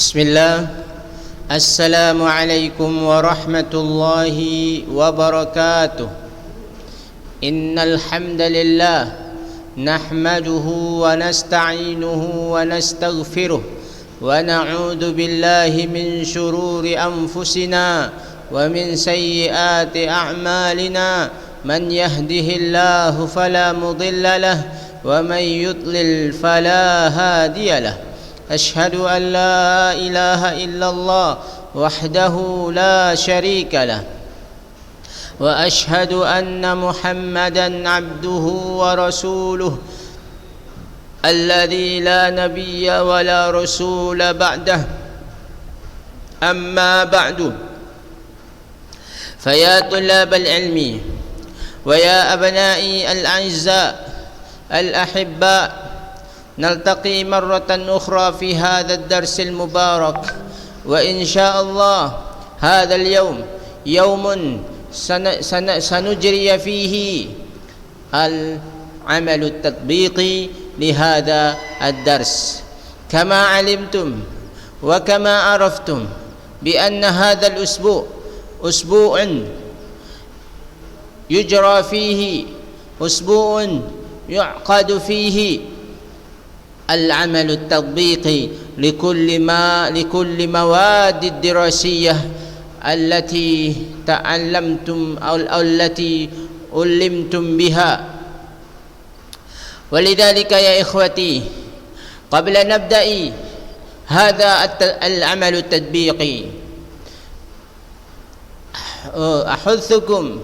Bismillah. Assalamualaikum warahmatullahi wabarakatuh. Innal hamdalillah nahmaduhu wa nasta'inuhu wa nastaghfiruh wa na'udzu billahi min shururi anfusina wa min sayyiati a'malina. Man yahdihillahu fala mudilla lahu wa man yudlil fala hadiya lahu. أشهد أن لا إله إلا الله وحده لا شريك له وأشهد أن محمدا عبده ورسوله الذي لا نبي ولا رسول بعده. أما بعد، فيا طلاب العلم ويا أبنائي الأعزاء الأحباء، نلتقي مرة أخرى في هذا الدرس المبارك، وإن شاء الله هذا اليوم يوم سنجري فيه العمل التطبيقي لهذا الدرس. كما علمتم وكما عرفتم بأن هذا الأسبوع أسبوع يجرى فيه، أسبوع يعقد فيه العمل التطبيقي لكل مواد الدراسية التي تعلمتم أو التي علمتم بها. ولذلك يا إخوتي، قبل أن نبدأ هذا العمل التطبيقي أحثكم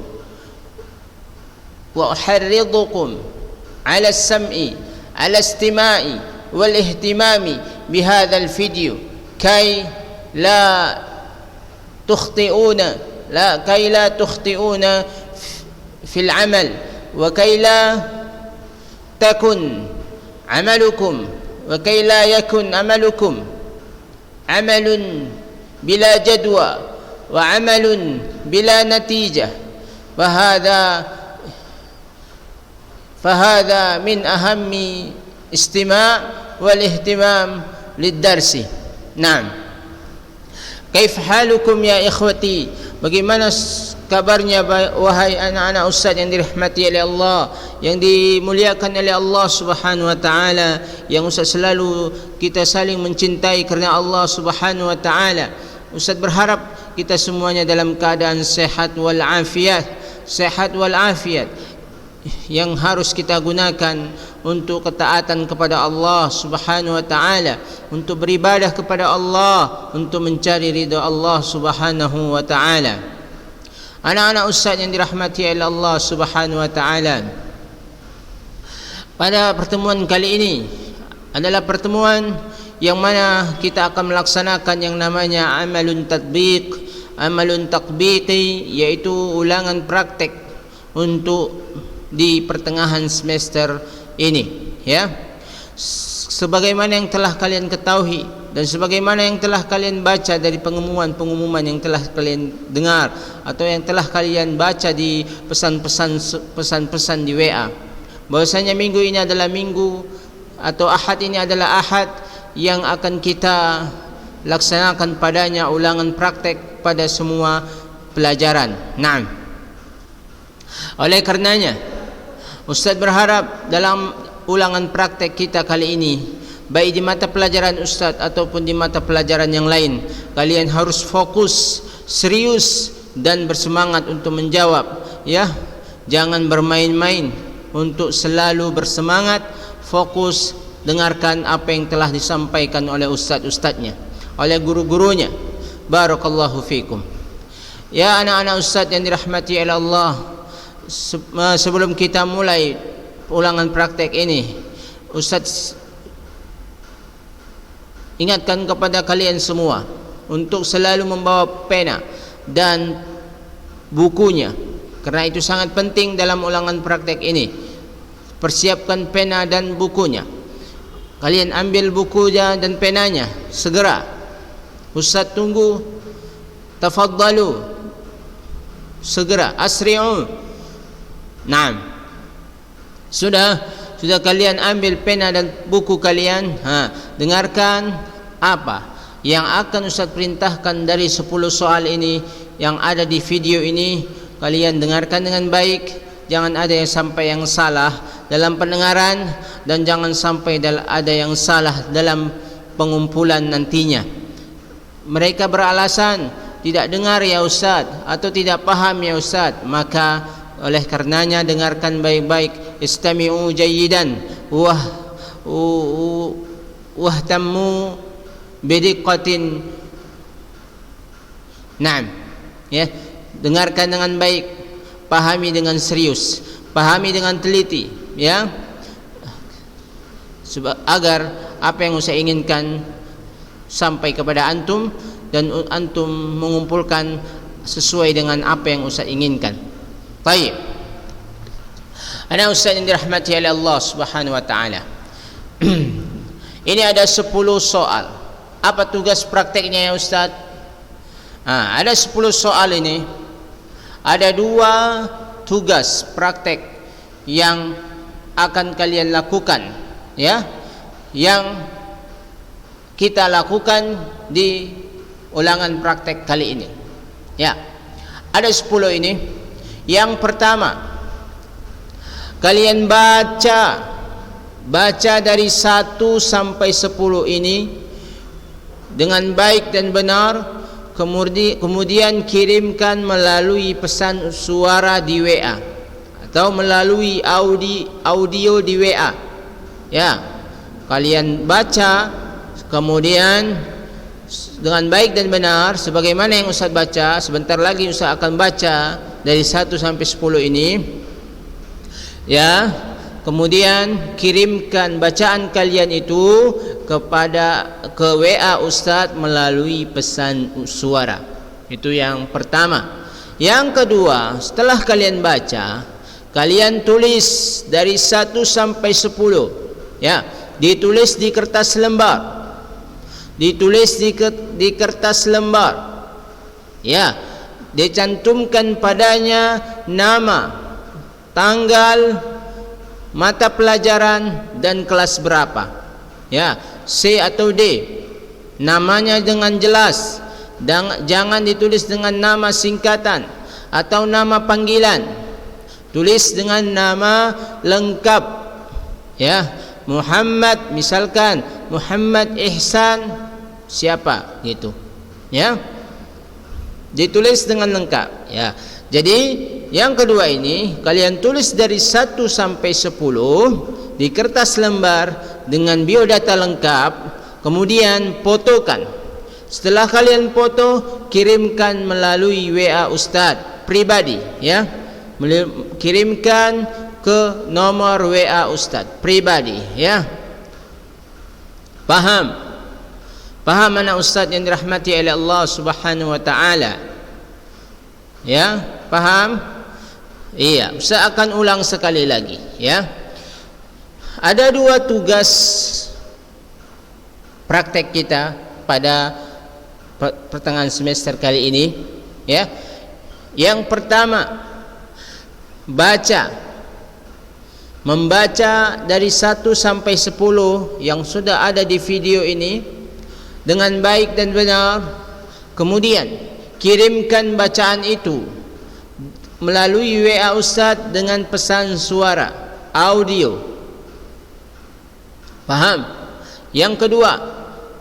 وأحرضكم على السمع، على الاستماع والاهتمام بهذا الفيديو كي لا تخطئون في العمل، وكي لا يكن عملكم عمل بلا جدوى وعمل بلا نتيجة. فهذا من أهم استماع والاهتمام للدرس. نعم. كيف حالكم يا إخوتي؟ Bagaimana kabarnya wahai anak-anak ustaz yang dirahmati oleh Allah, yang dimuliakan oleh Allah Subhanahu wa taala, yang ustaz selalu kita saling mencintai kerana Allah Subhanahu wa taala. Ustaz berharap kita semuanya dalam keadaan sehat wal afiat, yang harus kita gunakan untuk ketaatan kepada Allah Subhanahu wa taala, untuk beribadah kepada Allah, untuk mencari ridha Allah Subhanahu wa taala. Anak-anak ustaz yang dirahmati oleh Allah Subhanahu wa taala, pada pertemuan kali ini adalah pertemuan yang mana kita akan melaksanakan yang namanya amalun tatbiqi, yaitu ulangan praktek untuk di pertengahan semester ini, ya. Sebagaimana yang telah kalian ketahui dan sebagaimana yang telah kalian baca dari pengumuman yang telah kalian dengar atau yang telah kalian baca di pesan-pesan di WA, bahwasanya minggu ini adalah minggu atau ahad ini adalah ahad yang akan kita laksanakan padanya ulangan praktek pada semua pelajaran. Naam. Oleh karenanya, Ustaz berharap dalam ulangan praktek kita kali ini, baik di mata pelajaran Ustaz ataupun di mata pelajaran yang lain, kalian harus fokus, serius dan bersemangat untuk menjawab, ya. Jangan bermain-main, untuk selalu bersemangat, fokus, dengarkan apa yang telah disampaikan oleh ustaz-ustaznya, oleh guru-gurunya. Barakallahu fikum. Ya anak-anak Ustaz yang dirahmati oleh Allah, sebelum kita mulai ulangan praktek ini, Ustaz ingatkan kepada kalian semua untuk selalu membawa pena dan bukunya, karena itu sangat penting dalam ulangan praktek ini. Persiapkan pena dan bukunya. Kalian ambil bukunya dan penanya segera. Ustaz tunggu. Tafaddalu, segera, asri'u. Naam. Sudah kalian ambil pena dan buku kalian, dengarkan apa yang akan Ustaz perintahkan dari 10 soal ini yang ada di video ini, kalian dengarkan dengan baik. Jangan ada yang sampai yang salah dalam pendengaran, dan jangan sampai ada yang salah dalam pengumpulan nantinya. Mereka beralasan tidak dengar ya Ustaz, atau tidak paham ya Ustaz, maka oleh karenanya dengarkan baik-baik. Istami'u jayyidan wahtammu bidiqqatin. Naam, ya, dengarkan dengan baik, pahami dengan serius, pahami dengan teliti, ya, agar apa yang saya inginkan sampai kepada antum dan antum mengumpulkan sesuai dengan apa yang Ustaz inginkan. Baik. Anak Ustaz yang dirahmati oleh Allah Subhanahu wa taala. Ini ada 10 soal. Apa tugas prakteknya ya Ustaz? Ada 10 soal ini. Ada 2 tugas praktek yang akan kalian lakukan, ya, yang kita lakukan di ulangan praktek kali ini. Ya, ada 10 ini. Yang pertama, kalian baca dari 1 sampai 10 ini dengan baik dan benar, kemudian kirimkan melalui pesan suara di WA atau melalui audio di WA. Ya, kalian baca kemudian dengan baik dan benar sebagaimana yang Ustaz baca. Sebentar lagi Ustaz akan baca dari 1 sampai 10 ini, ya. Kemudian kirimkan bacaan kalian itu ke WA Ustaz melalui pesan suara. Itu yang pertama. Yang kedua, setelah kalian baca, kalian tulis dari 1 sampai 10, ya. Ditulis di kertas lembar. Ditulis di kertas lembar. Ya, dicantumkan padanya nama, tanggal, mata pelajaran dan kelas berapa. Ya, C atau D. Namanya dengan jelas. Dan jangan ditulis dengan nama singkatan atau nama panggilan. Tulis dengan nama lengkap. Ya, Muhammad, misalkan Muhammad Ihsan siapa gitu. Ya. Ditulis dengan lengkap, ya. Jadi yang kedua ini kalian tulis dari 1 sampai 10 di kertas lembar dengan biodata lengkap, kemudian fotokan. Setelah kalian foto, kirimkan melalui WA Ustaz pribadi, ya. Kirimkan ke nomor WA Ustaz pribadi, ya. Paham? Paham anak Ustaz yang dirahmati oleh Allah Subhanahu wa taala? Ya, paham? Iya, Ustaz akan ulang sekali lagi, ya. Ada 2 tugas praktek kita pada pertengahan semester kali ini, ya. Yang pertama, membaca dari 1 sampai 10 yang sudah ada di video ini dengan baik dan benar. Kemudian kirimkan bacaan itu melalui WA Ustaz dengan pesan suara, audio. Paham? Yang kedua,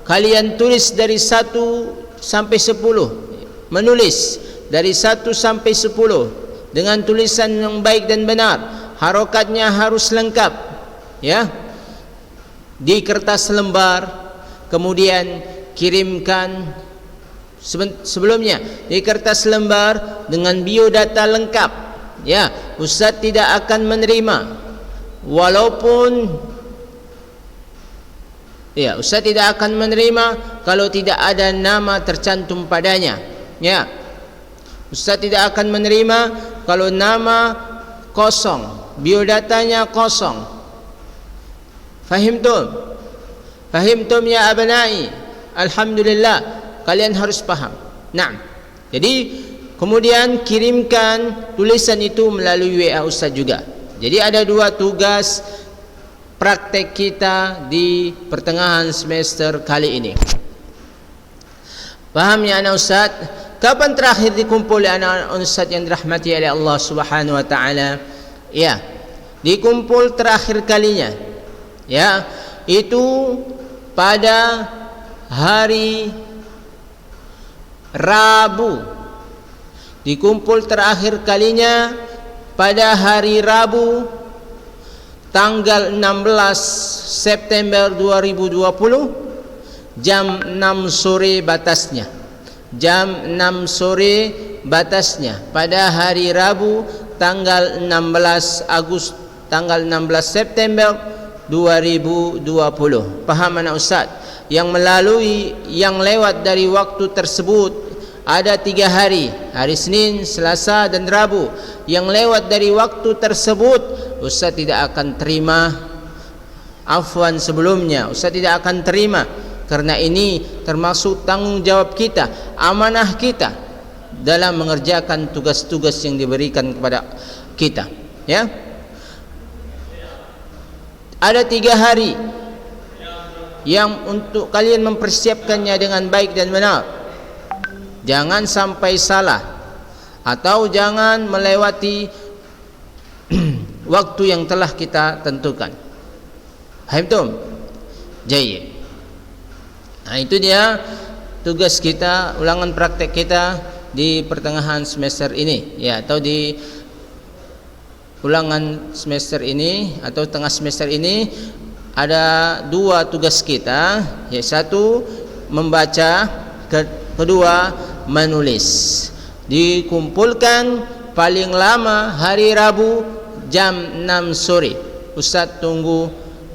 kalian tulis dari 1 sampai 10. Menulis dari 1 sampai 10 dengan tulisan yang baik dan benar. Harokatnya harus lengkap, ya. Di kertas lembar, kemudian kirimkan sebelumnya di kertas lembar dengan biodata lengkap, ya. Ustaz tidak akan menerima walaupun, ya, Ustaz tidak akan menerima kalau tidak ada nama tercantum padanya, ya. Ustaz tidak akan menerima kalau nama kosong, biodatanya kosong. Fahimtum? Fahimtum ya abnai? Alhamdulillah, kalian harus paham. Naam. Jadi kemudian kirimkan tulisan itu melalui WA Ustaz juga. Jadi ada 2 tugas praktek kita di pertengahan semester kali ini. Paham ya anak Ustaz? Kapan terakhir dikumpul anak Ustaz yang dirahmati oleh Allah Subhanahu wa taala? Ya, dikumpul terakhir kalinya. Ya, itu pada hari Rabu. Dikumpul terakhir kalinya pada hari Rabu tanggal 16 September 2020 jam 6 sore batasnya. Jam 6 sore batasnya pada hari Rabu tanggal 16 September 2020. Paham anak Ustaz? Yang lewat dari waktu tersebut ada 3 hari. Hari Senin, Selasa dan Rabu. Yang lewat dari waktu tersebut Ustaz tidak akan terima afwan sebelumnya. Ustaz tidak akan terima, karena ini termasuk tanggungjawab kita, amanah kita dalam mengerjakan tugas-tugas yang diberikan kepada kita. Ya, ada 3 hari yang untuk kalian mempersiapkannya dengan baik dan benar. Jangan sampai salah atau jangan melewati waktu yang telah kita tentukan. Paham tu? Jayid. Nah, itu dia tugas kita, ulangan praktek kita di pertengahan semester ini, ya, atau di ulangan semester ini atau tengah semester ini ada 2 tugas kita, yaitu 1 membaca, kedua menulis. Dikumpulkan paling lama hari Rabu jam 6 sore. Ustaz tunggu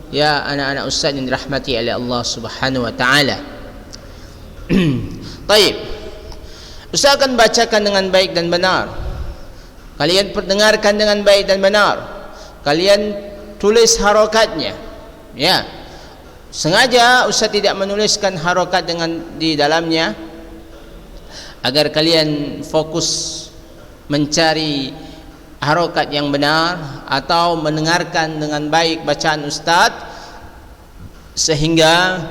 ya anak-anak Ustaz yang dirahmati oleh Allah Subhanahu wa taala. Baik. Ustaz akan bacakan dengan baik dan benar. Kalian perdengarkan dengan baik dan benar. Kalian tulis harokatnya. Ya. Sengaja Ustaz tidak menuliskan harokat dengan di dalamnya agar kalian fokus mencari harokat yang benar atau mendengarkan dengan baik bacaan Ustaz, sehingga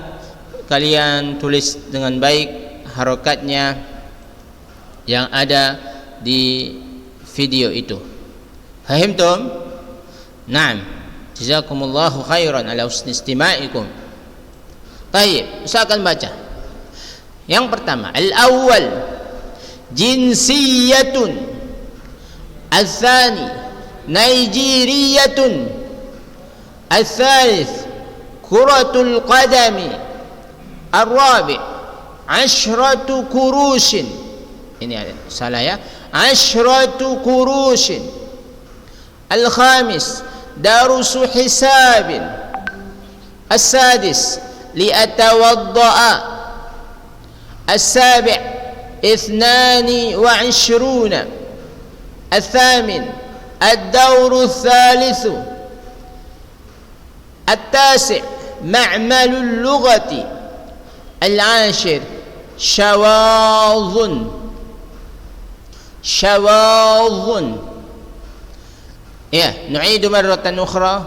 kalian tulis dengan baik harokatnya yang ada di video itu. Fahimtum? Naam. Jazakumullahu khairan ala husni istima'ikum. Baik, saya akan baca. Yang pertama, al-awwal jinsiyatun, al-thani Nigeriyatun, al-thalith kuratul qadami, al-rabi' 10 kurushin. Ini ada salah ya. 10 kurushin. Al-khamis darusu hisabin. Al-sadis liatawadda'a. Al-sabi' 22. الثامن الدور الثالث. التاسع معمل اللغة. العاشر شواظ. Ya, nu'idu marratan ukhra.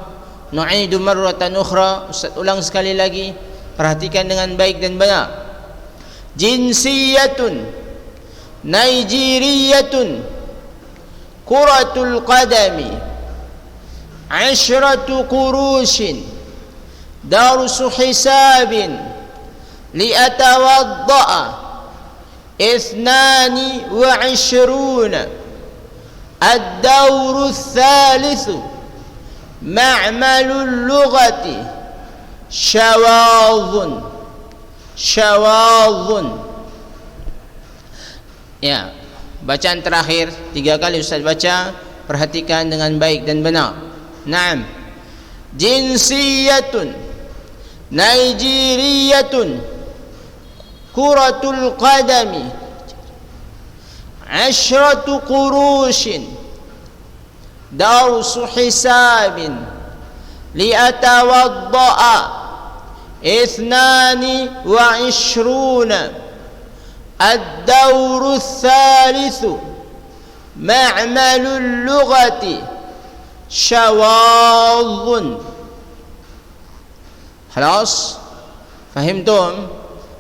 Ustaz ulang sekali lagi, perhatikan dengan baik dan benar. Jinsiyatun, Nigeriyatun, kuratul qadami, 10 kurushin, darusu hisabin, liatawadda'a, 22. الدور الثالث معمل اللغة شواظ. Ya, bacaan terakhir 3 kali Ustaz baca, perhatikan dengan baik dan benar. Naam. Jinsiyatun, Nigeriyatun, kuratul qadami, 10 kurushin, darsu hisabin, liatawadda'a, 22. الدور الثالث معمل اللغة شواظ. خلاص فهمتم؟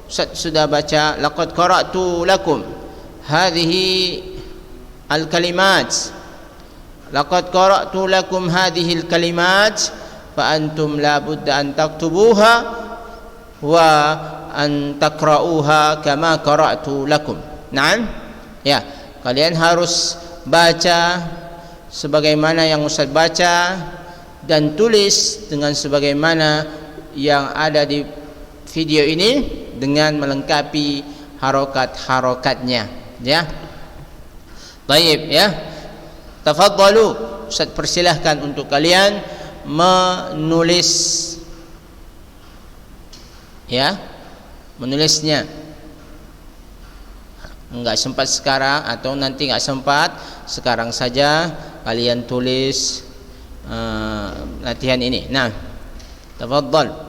Ustaz sudah baca laqad qara'tu lakum hadhihi al-kalimat, laqad qara'tu lakum hadhihi al-kalimat fa antum la budda an taktubuha wa an taqra'uha kama qara'tu lakum. Naam? Ya, kalian harus baca sebagaimana yang Ustaz baca dan tulis dengan sebagaimana yang ada di video ini dengan melengkapi harokat-harokatnya, ya. Baik, ya. Tafadhalu, Ustaz persilahkan untuk kalian menulis, ya, menulisnya. Enggak sempat sekarang atau nanti enggak sempat, sekarang saja kalian tulis latihan ini. Nah, tafadhal.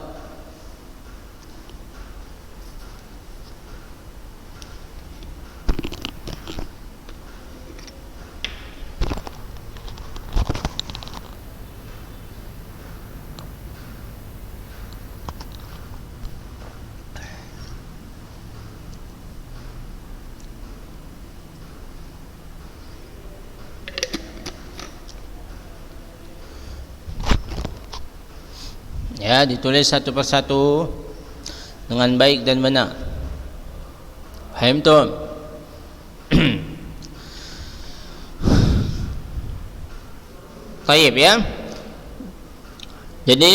Ya, ditulis satu persatu dengan baik dan benar. Faham tu? Baik, ya. Jadi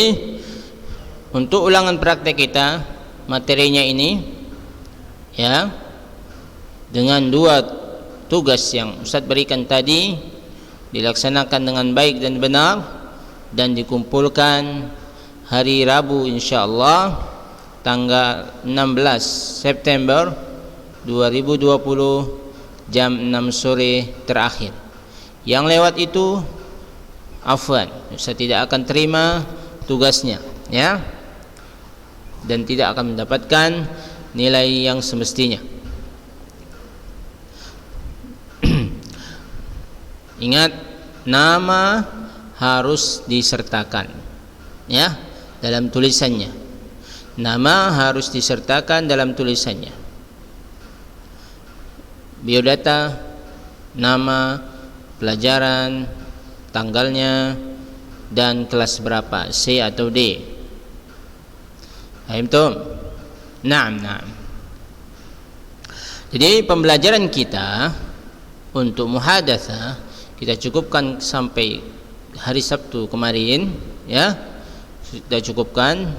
untuk ulangan praktek kita, materinya ini, ya, dengan dua tugas yang Ustaz berikan tadi dilaksanakan dengan baik dan benar dan dikumpulkan hari Rabu insyaallah tanggal 16 September 2020 jam 6 sore terakhir. Yang lewat itu afwan, saya tidak akan terima tugasnya, ya, dan tidak akan mendapatkan nilai yang semestinya. Ingat, nama harus disertakan, ya, dalam tulisannya. Nama harus disertakan dalam tulisannya. Biodata, nama, pelajaran, tanggalnya, dan kelas berapa, C atau D. Paham tu? Naam. Jadi pembelajaran kita untuk muhadatsah kita cukupkan sampai hari Sabtu kemarin, ya. Sudah cukupkan.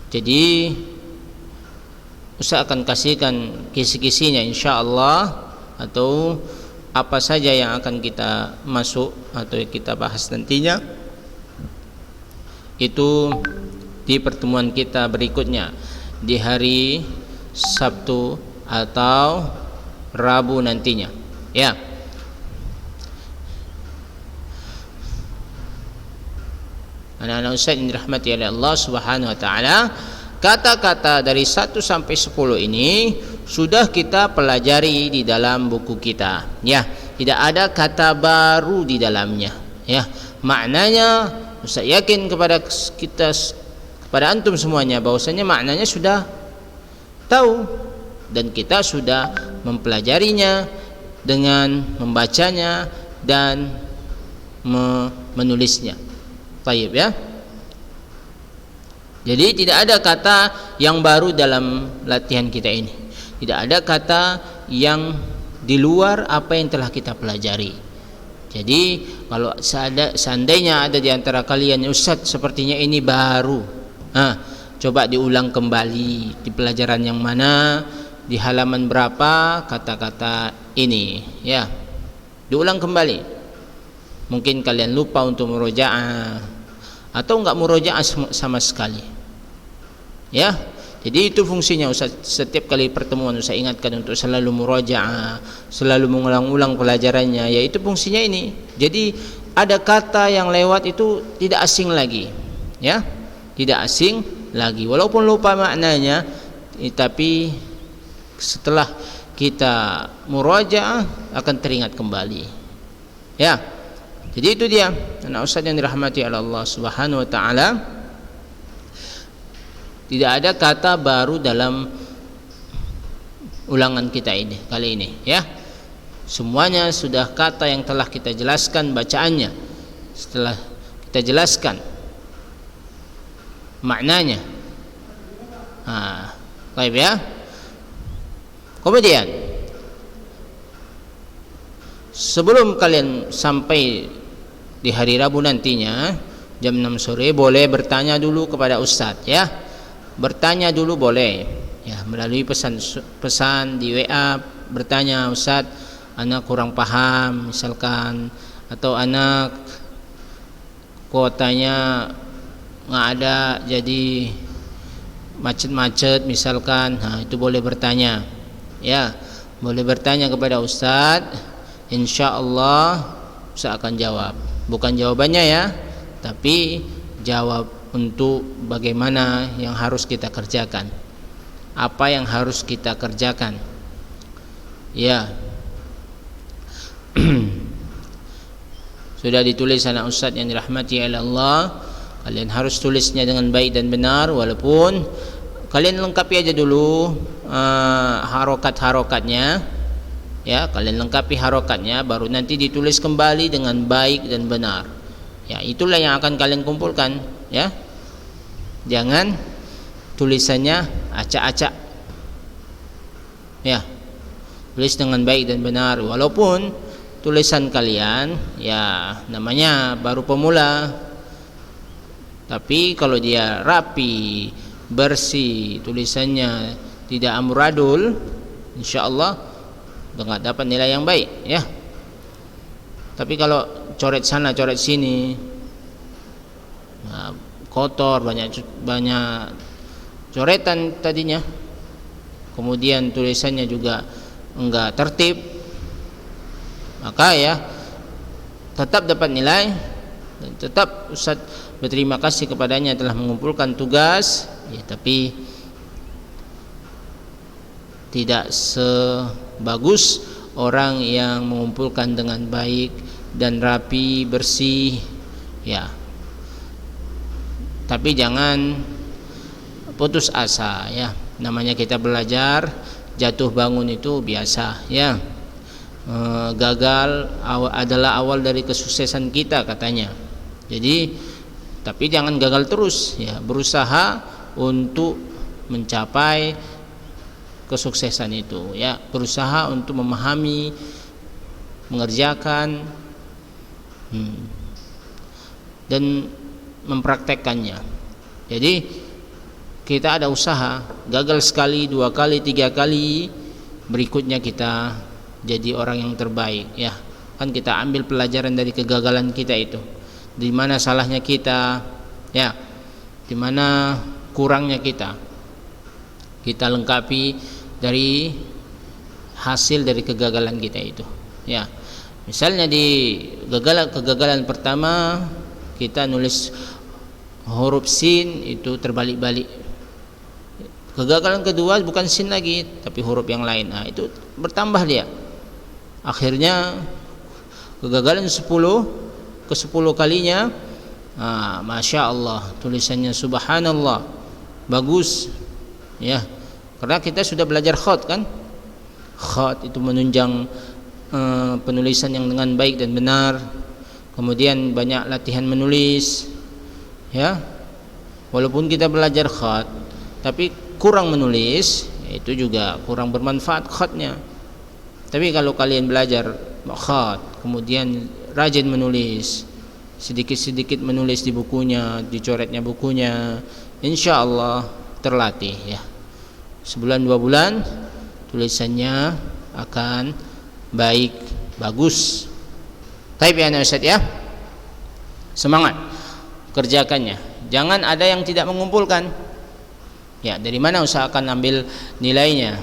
Jadi Ustaz akan kasihkan kisi-kisinya insyaallah, atau apa saja yang akan kita masuk atau kita bahas nantinya itu di pertemuan kita berikutnya di hari Sabtu atau Rabu nantinya, ya. Anak-anak Ustaz yang dirahmati oleh Allah Subhanahu wa taala, kata-kata dari 1 sampai 10 ini sudah kita pelajari di dalam buku kita, ya. Tidak ada kata baru di dalamnya, ya. Maknanya Ustaz yakin kepada kita, kepada antum semuanya, bahwasanya maknanya sudah tahu dan kita sudah mempelajarinya dengan membacanya dan menulisnya. Baik, ya. Jadi tidak ada kata yang baru dalam latihan kita ini. Tidak ada kata yang di luar apa yang telah kita pelajari. Jadi kalau seandainya ada di antara kalian, Ustaz sepertinya ini baru, coba diulang kembali di pelajaran yang mana, di halaman berapa kata-kata ini, ya. Diulang kembali. Mungkin kalian lupa untuk murojaah atau enggak murojaah sama sekali, ya. Jadi itu fungsinya Ustaz, setiap kali pertemuan Ustaz ingatkan untuk selalu murojaah, selalu mengulang-ulang pelajarannya, yaitu fungsinya ini. Jadi ada kata yang lewat itu tidak asing lagi, ya, tidak asing lagi, walaupun lupa maknanya, tapi setelah kita murojaah akan teringat kembali, ya. Jadi itu dia anak Ustaz yang dirahmati oleh Allah Subhanahu wa taala. Tidak ada kata baru dalam ulangan kita ini kali ini, ya. Semuanya sudah kata yang telah kita jelaskan bacaannya. Setelah kita jelaskan maknanya. Baik ya. Kemudian sebelum kalian sampai di hari Rabu nantinya jam 6 sore boleh bertanya dulu kepada Ustadz, ya. Bertanya dulu boleh, ya, melalui pesan di WA. Bertanya, Ustadz, anak kurang paham misalkan, atau anak kuotanya nggak ada jadi macet-macet misalkan. Itu boleh bertanya, ya, boleh bertanya kepada Ustadz. Insya Allah Ustadz akan jawab, bukan jawabannya ya, tapi jawab untuk bagaimana yang harus kita kerjakan, apa yang harus kita kerjakan, ya. Sudah ditulis anak Ustadz yang dirahmati oleh Allah, kalian harus tulisnya dengan baik dan benar, walaupun kalian lengkapi aja dulu harokat-harokatnya, ya, kalian lengkapi harokatnya, baru nanti ditulis kembali dengan baik dan benar, ya. Itulah yang akan kalian kumpulkan, ya. Jangan tulisannya acak-acak, ya. Tulis dengan baik dan benar, walaupun tulisan kalian, ya, namanya baru pemula, tapi kalau dia rapi, bersih, tulisannya tidak amburadul, insya Allah nggak dapat nilai yang baik, ya. Tapi kalau coret sana coret sini, kotor, banyak coretan tadinya, kemudian tulisannya juga enggak tertib, maka ya tetap dapat nilai dan tetap Ustaz berterima kasih kepadanya telah mengumpulkan tugas, ya, tapi tidak sebagus orang yang mengumpulkan dengan baik dan rapi, bersih, ya. Tapi jangan putus asa, ya. Namanya kita belajar, jatuh bangun itu biasa, ya. Gagal adalah awal dari kesuksesan kita katanya. Jadi, tapi jangan gagal terus, ya. Berusaha untuk mencapai kesuksesan itu, ya. Berusaha untuk memahami, mengerjakan, dan mempraktekkannya. Jadi kita ada usaha, gagal sekali, 2 kali, 3 kali, berikutnya kita jadi orang yang terbaik, ya. Kan kita ambil pelajaran dari kegagalan kita itu, di mana salahnya kita, ya, di mana kurangnya kita lengkapi dari hasil dari kegagalan kita itu, ya. Misalnya di kegagalan pertama kita nulis huruf sin itu terbalik-balik. Kegagalan kedua bukan sin lagi tapi huruf yang lain. Itu bertambah dia. Akhirnya kegagalan 10 kalinya, Masya Allah, tulisannya subhanallah, bagus, ya. Karena kita sudah belajar khat, kan. Khat itu menunjang penulisan yang dengan baik dan benar. Kemudian banyak latihan menulis, ya. Walaupun kita belajar khat tapi kurang menulis, itu juga kurang bermanfaat khatnya. Tapi kalau kalian belajar khat, kemudian rajin menulis, sedikit-sedikit menulis di bukunya, dicoretnya bukunya, insya Allah terlatih, ya. Sebulan 2 bulan tulisannya akan baik, bagus. Taib ya Ustaz, ya. Semangat kerjakannya. Jangan ada yang tidak mengumpulkan. Ya, dari mana usahakan ambil nilainya.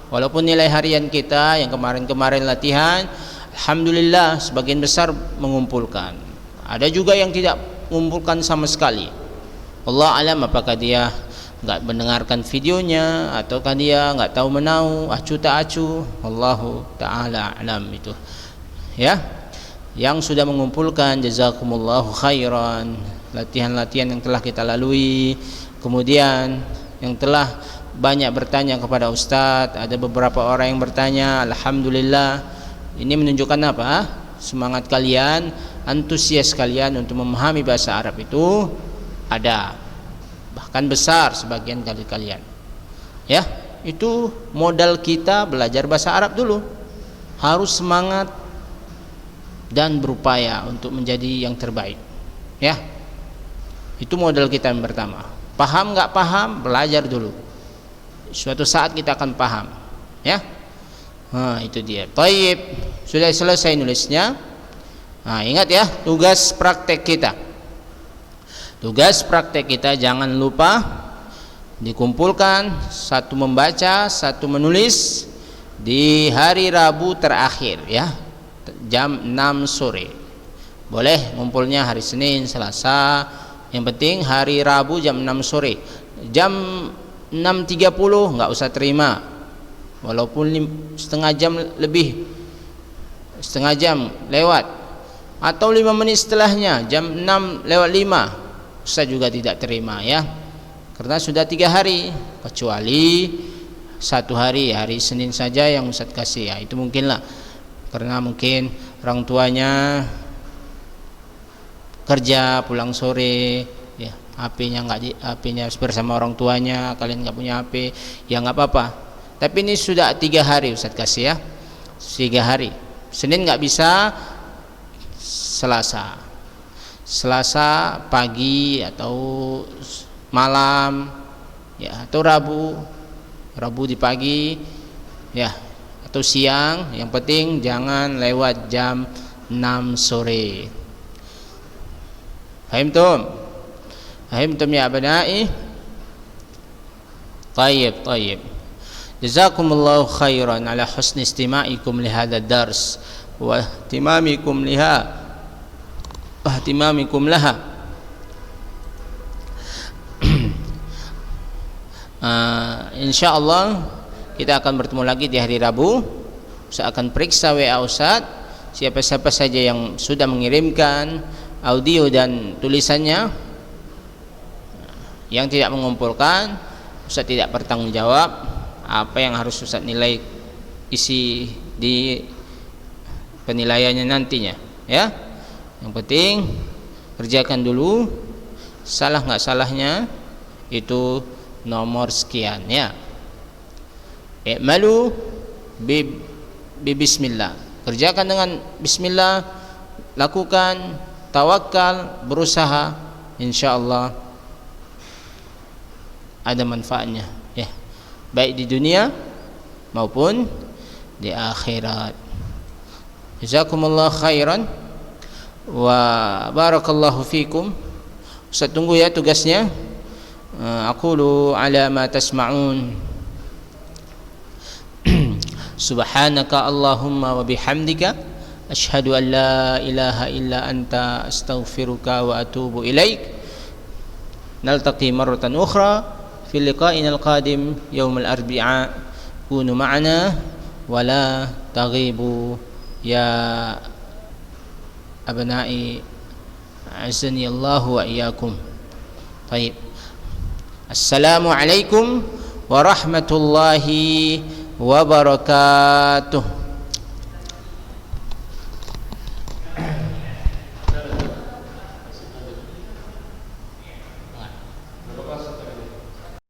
Walaupun nilai harian kita yang kemarin-kemarin latihan, alhamdulillah sebagian besar mengumpulkan. Ada juga yang tidak mengumpulkan sama sekali. Allah alam, apakah dia enggak mendengarkan videonya ataukah dia enggak tahu menau, acu tak acu, Allahu taala alam itu. Ya. Yang sudah mengumpulkan, jazakumullahu khairan. Latihan-latihan yang telah kita lalui, kemudian yang telah banyak bertanya kepada Ustadz. Ada beberapa orang yang bertanya. Alhamdulillah, ini menunjukkan apa? Semangat kalian, antusias kalian untuk memahami bahasa Arab itu ada, bahkan besar sebagian dari kalian. Ya, itu modal kita belajar bahasa Arab dulu. Harus semangat dan berupaya untuk menjadi yang terbaik. Ya, itu modal kita yang pertama. Paham nggak paham, belajar dulu. Suatu saat kita akan paham. Ya, itu dia. Taib, sudah selesai nulisnya. Ingat ya, tugas praktek kita. Tugas praktek kita jangan lupa dikumpulkan, satu membaca, satu menulis di hari Rabu terakhir ya, jam 6 sore. Boleh ngumpulnya hari Senin, Selasa, yang penting hari Rabu jam 6 sore. Jam 6.30 nggak usah terima, walaupun setengah jam lebih, setengah jam lewat, atau 5 menit setelahnya jam 6:05, Ustaz juga tidak terima ya, karena sudah 3 hari, kecuali 1 hari, hari Senin saja yang Ustaz kasih ya, itu mungkinlah, karena mungkin orang tuanya kerja pulang sore ya, HP-nya bersama orang tuanya, kalian nggak punya HP ya nggak apa-apa. Tapi ini sudah 3 hari Ustaz kasih ya, 3 hari. Senin nggak bisa, Selasa pagi atau malam ya, atau Rabu di pagi ya, atau siang, yang penting jangan lewat jam 6 sore. Fahimtum ya abnai? Tayyib. Jazakumullahu khairan ala husni istima'ikum li hadha dars wa ihtimamikum laha. Insyaallah kita akan bertemu lagi di hari Rabu. Saya akan periksa WA Ustaz, siapa-siapa saja yang sudah mengirimkan audio dan tulisannya. Yang tidak mengumpulkan, Ustaz tidak bertanggung jawab apa yang harus Ustaz nilai, isi di penilaiannya nantinya ya. Yang penting kerjakan dulu, salah nggak salahnya itu nomor sekian ya. I'malu bi bismillah, kerjakan dengan bismillah, lakukan, tawakal, berusaha, insyaallah ada manfaatnya ya, baik di dunia maupun di akhirat. Jazakumullah khairan wa barakallahu fikum. Ustaz tunggu ya tugasnya. Aqulu ala ma tasma'un. Subhanaka Allahumma wa bihamdika asyhadu an la ilaha illa anta astaghfiruka wa atubu ilaik. Naltaqi marratan ukhra fi liqa'ina al-qadim yawm al-arbi'a. Kunu ma'ana wa la taghibu ya abna'i, a'azzani Allah wa iyyakum. Baik. Assalamualaikum warahmatullahi wabarakatuh.